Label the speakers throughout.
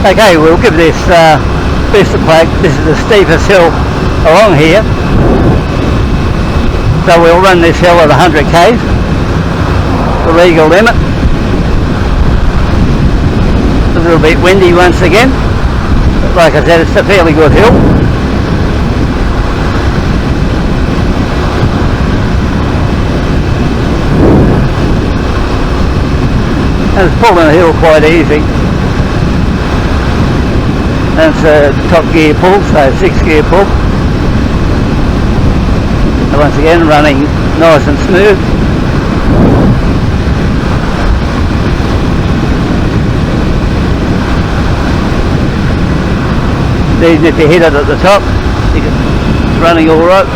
Speaker 1: Okay, we'll give this booster plug. This is the steepest hill along here, so we'll run this hill at 100 k's, the legal limit. A little bit windy once again, but like I said, it's a fairly good hill. And it's pulling the hill quite easy. And it's a top gear pull, so 6 gear pull. And once again, running nice and smooth. Even if you hit it at the top, it's running all right.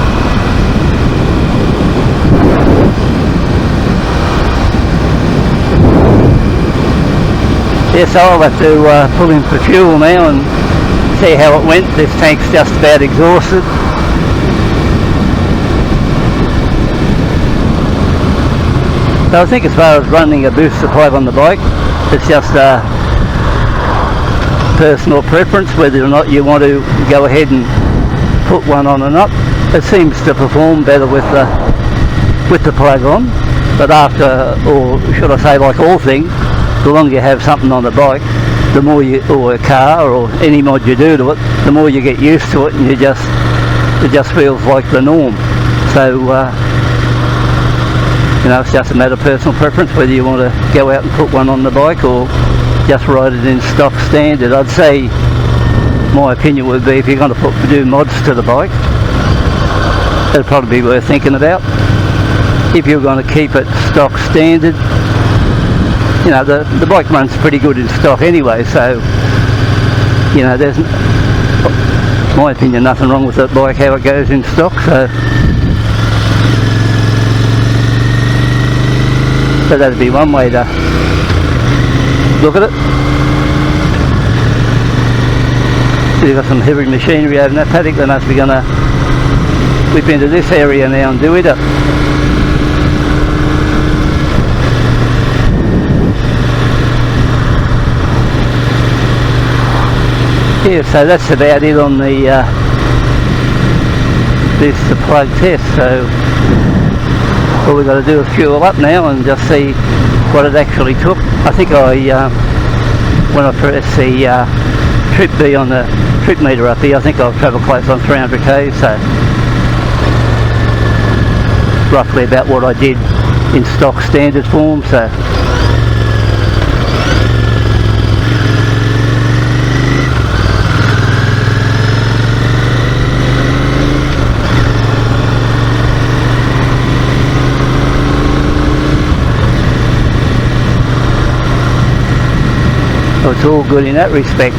Speaker 1: Yes, I'll have to pull in for fuel now and see how it went. This tank's just about exhausted. So I think as far as running a booster plug on the bike, it's just a personal preference whether or not you want to go ahead and put one on or not. It seems to perform better with the plug on, but after, or should I say, like all things, the longer you have something on the bike, the more you, or a car or any mod you do to it, the more you get used to it, and it just feels like the norm. So you know, it's just a matter of personal preference whether you want to go out and put one on the bike or just ride it in stock standard. I'd say my opinion would be, if you're going to do mods to the bike, it'd probably be worth thinking about. If you're going to keep it stock standard, you know, the bike runs pretty good in stock anyway, so you know, there's, in my opinion, nothing wrong with that bike how it goes in stock. So that'd be one way to look at it. So you've got some heavy machinery over in that paddock. They must be going to whip into this area now and do it up. Yeah, so that's about it on the booster plug test. So all we've got to do is fuel up now and just see what it actually took. I think when I press the trip B on the trip meter up here, I think I've travelled close on 300 k's, so roughly about what I did in stock standard form. So it's all good in that respect.